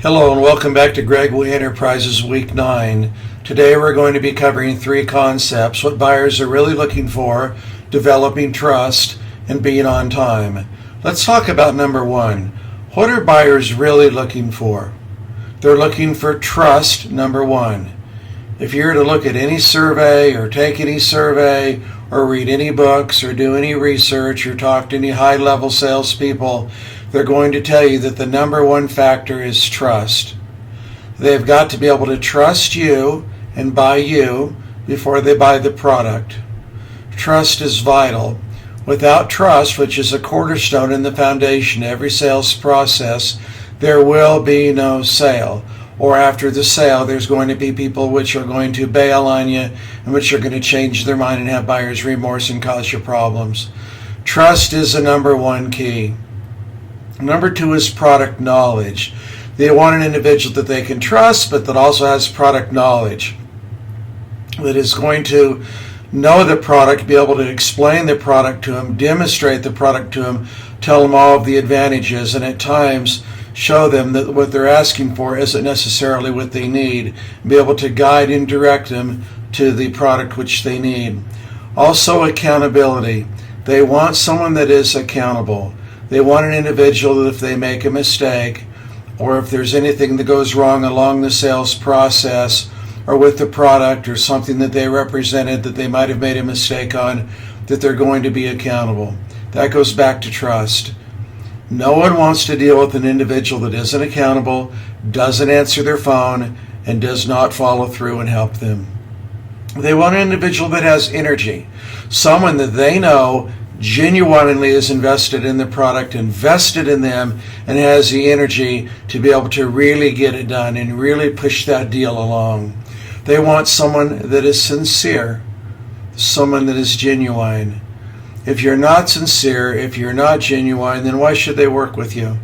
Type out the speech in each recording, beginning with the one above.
Hello and welcome back to Greg Way Enterprises Week 9. Today we're going to be covering 3 concepts: what buyers are really looking for, developing trust, and being on time. Let's talk about number 1. What are buyers really looking for? They're looking for trust, number 1. If you were to look at any survey or take any survey or read any books or do any research or talk to any high-level salespeople, they're going to tell you that the number 1 factor is trust. They've got to be able to trust you and buy you before they buy the product. Trust is vital. Without trust, which is a cornerstone in the foundation of every sales process, there will be no sale. Or after the sale, there's going to be people which are going to bail on you and which are going to change their mind and have buyer's remorse and cause you problems. Trust is the number 1 key. Number 2 is product knowledge. They want an individual that they can trust, but that also has product knowledge, that is going to know the product, be able to explain the product to them, demonstrate the product to them, tell them all of the advantages, and at times show them that what they're asking for isn't necessarily what they need, be able to guide and direct them to the product which they need. Also, accountability. They want someone that is accountable. They want an individual that if they make a mistake, or if there's anything that goes wrong along the sales process or with the product or something that they represented that they might have made a mistake on, that they're going to be accountable. That goes back to trust. No one wants to deal with an individual that isn't accountable, doesn't answer their phone, and does not follow through and help them. They want an individual that has energy, someone that they know genuinely is invested in the product, invested in them, and has the energy to be able to really get it done and really push that deal along. They want someone that is sincere, someone that is genuine. If you're not sincere, if you're not genuine, then why should they work with you?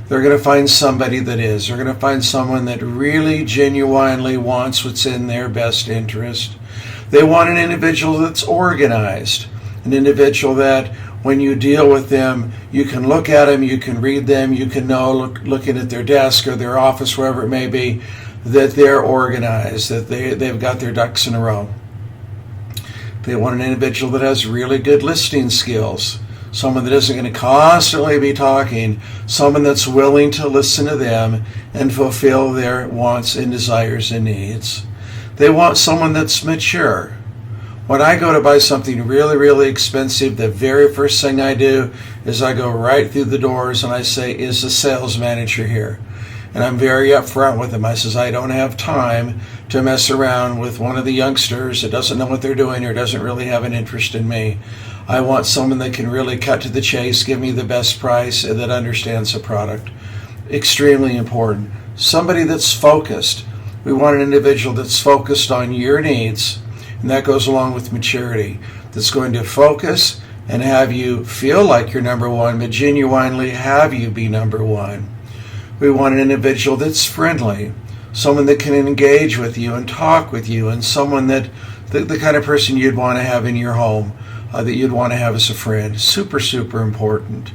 They're going to find somebody that is. They're going to find someone that really genuinely wants what's in their best interest. They want an individual that's organized, an individual that when you deal with them, you can look at them, you can read them, you can know, looking at their desk or their office, wherever it may be, that they're organized, that they've got their ducks in a row. They want an individual that has really good listening skills, someone that isn't going to constantly be talking, someone that's willing to listen to them and fulfill their wants and desires and needs. They want someone that's mature. When I go to buy something really, really expensive, the very first thing I do is I go right through the doors and I say, is the sales manager here? And I'm very upfront with them. I says, I don't have time to mess around with one of the youngsters that doesn't know what they're doing or doesn't really have an interest in me. I want someone that can really cut to the chase, give me the best price, and that understands the product. Extremely important. Somebody that's focused. We want an individual that's focused on your needs, and that goes along with maturity, that's going to focus and have you feel like you're number 1, but genuinely have you be number 1. We want an individual that's friendly, someone that can engage with you and talk with you, and someone that the kind of person you'd want to have in your home, that you'd want to have as a friend. Super, super important.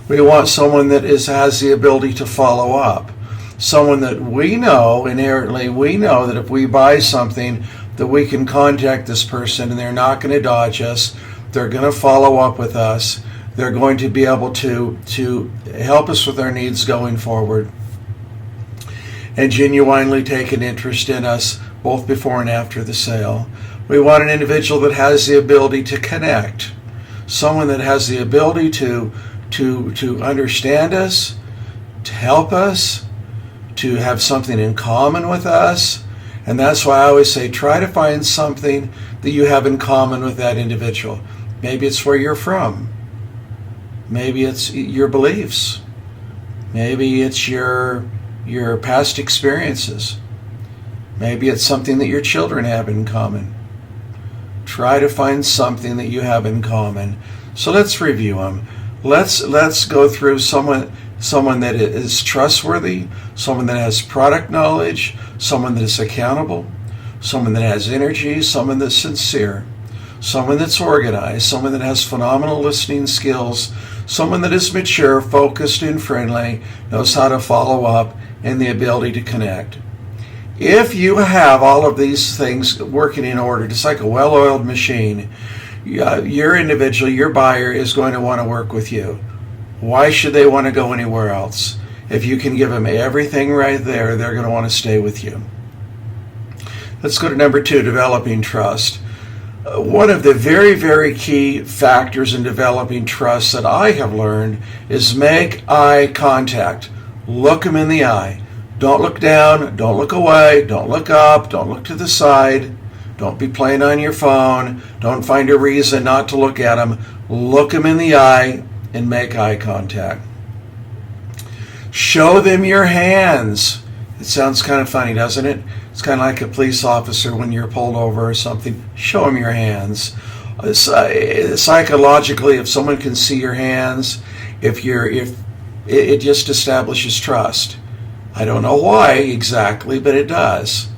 We want someone that has the ability to follow up, someone that we know, inherently, we know that if we buy something, that we can contact this person and they're not going to dodge us. They're going to follow up with us. They're going to be able to help us with our needs going forward and genuinely take an interest in us both before and after the sale. We want an individual that has the ability to connect, someone that has the ability to understand us, to help us, to have something in common with us. And that's why I always say, try to find something that you have in common with that individual. Maybe it's where you're from. Maybe it's your beliefs. Maybe it's your past experiences. Maybe it's something that your children have in common. Try to find something that you have in common. So let's review them. Let's go through someone that is trustworthy, someone that has product knowledge, someone that is accountable, someone that has energy, someone that's sincere, someone that's organized, someone that has phenomenal listening skills, someone that is mature, focused, and friendly, knows how to follow up, and the ability to connect. If you have all of these things working in order, just like a well-oiled machine, your individual, your buyer is going to want to work with you. Why should they want to go anywhere else? If you can give them everything right there, they're going to want to stay with you. Let's go to number 2, developing trust. One of the very, very key factors in developing trust that I have learned is make eye contact. Look them in the eye. Don't look down, don't look away, don't look up, don't look to the side. Don't be playing on your phone. Don't find a reason not to look at them. Look them in the eye and make eye contact. Show them your hands. It sounds kind of funny, doesn't it? It's kind of like a police officer when you're pulled over or something. Show them your hands. Psychologically, if someone can see your hands, if it just establishes trust. I don't know why exactly, but it does.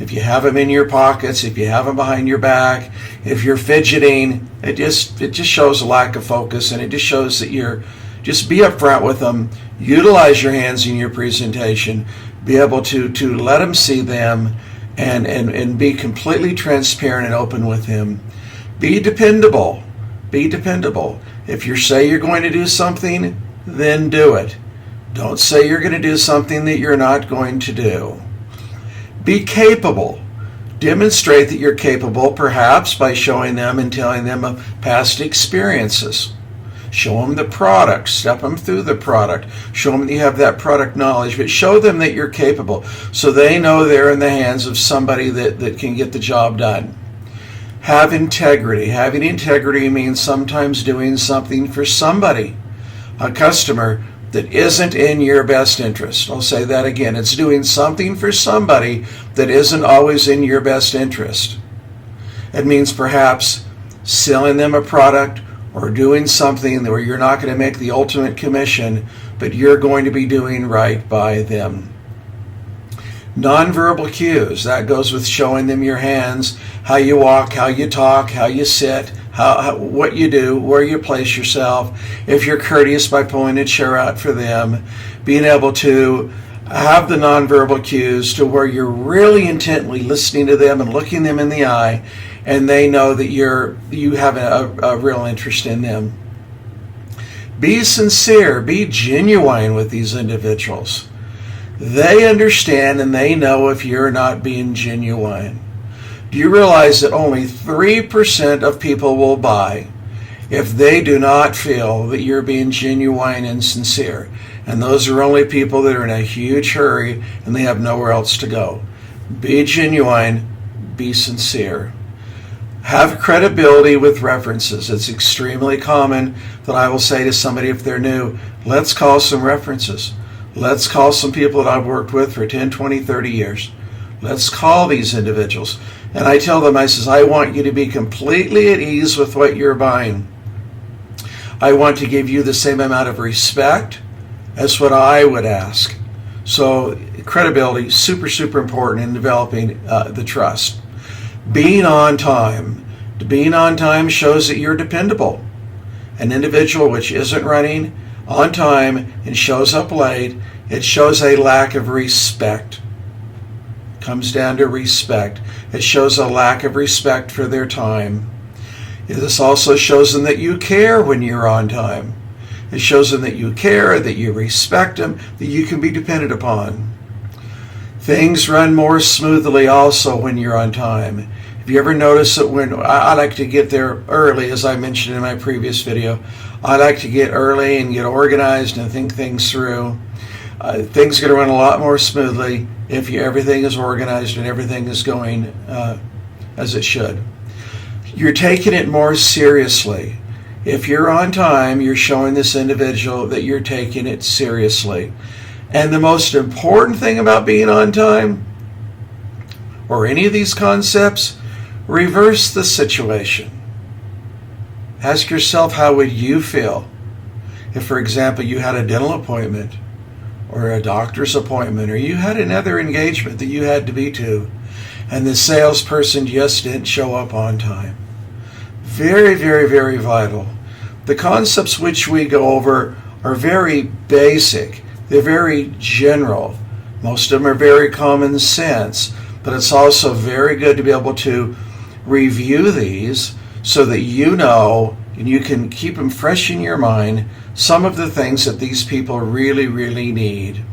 If you have them in your pockets, if you have them behind your back, if you're fidgeting, it just shows a lack of focus, and it just shows that just be upfront with them. Utilize your hands in your presentation. Be able to let them see them, and be completely transparent and open with them. Be dependable. Be dependable. If you say you're going to do something, then do it. Don't say you're going to do something that you're not going to do. Be capable. Demonstrate that you're capable, perhaps by showing them and telling them of past experiences. Show them the product. Step them through the product. Show them that you have that product knowledge, but show them that you're capable so they know they're in the hands of somebody that can get the job done. Have integrity. Having integrity means sometimes doing something for somebody, a customer, that isn't in your best interest. I'll say that again. It's doing something for somebody that isn't always in your best interest. It means perhaps selling them a product or doing something where you're not going to make the ultimate commission, but you're going to be doing right by them. Nonverbal cues, that goes with showing them your hands, how you walk, how you talk, how you sit, what you do, where you place yourself. If you're courteous by pulling a chair out for them, being able to have the nonverbal cues to where you're really intently listening to them and looking them in the eye, and they know that you have a real interest in them. Be sincere, be genuine with these individuals. They understand and they know if you're not being genuine. Do you realize that only 3% of people will buy if they do not feel that you're being genuine and sincere? And those are only people that are in a huge hurry and they have nowhere else to go. Be genuine, be sincere. Have credibility with references. It's extremely common that I will say to somebody if they're new, let's call some references. Let's call some people that I've worked with for 10, 20, 30 years. Let's call these individuals. And I tell them, I says, I want you to be completely at ease with what you're buying. I want to give you the same amount of respect as what I would ask. So credibility, super, super important in developing the trust. Being on time. Being on time shows that you're dependable. An individual which isn't running on time and shows up late, it shows a lack of respect. Comes down to respect. It shows a lack of respect for their time. This also shows them that you care when you're on time. It shows them that you care, that you respect them, that you can be depended upon. Things run more smoothly also when you're on time. Have you ever noticed that when I like to get there early, as I mentioned in my previous video, I like to get early and get organized and think things through. Things are going to run a lot more smoothly if everything is organized and everything is going as it should. You're taking it more seriously. If you're on time, you're showing this individual that you're taking it seriously. And the most important thing about being on time, or any of these concepts, reverse the situation. Ask yourself, how would you feel if, for example, you had a dental appointment or a doctor's appointment, or you had another engagement that you had to be to, and the salesperson just didn't show up on time? Very, very, very vital. The concepts which we go over are very basic. They're very general. Most of them are very common sense, but it's also very good to be able to review these so that you know and you can keep them fresh in your mind, some of the things that these people really, really need.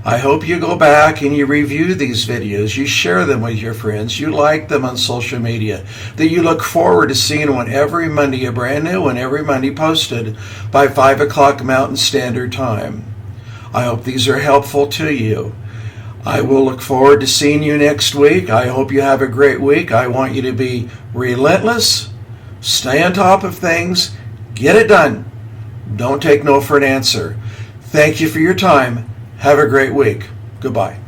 I hope you go back and you review these videos, you share them with your friends, you like them on social media, that you look forward to seeing one every Monday, a brand new one every Monday posted by 5 o'clock Mountain Standard Time. I hope these are helpful to you. I will look forward to seeing you next week. I hope you have a great week. I want you to be relentless, stay on top of things, get it done. Don't take no for an answer. Thank you for your time. Have a great week. Goodbye.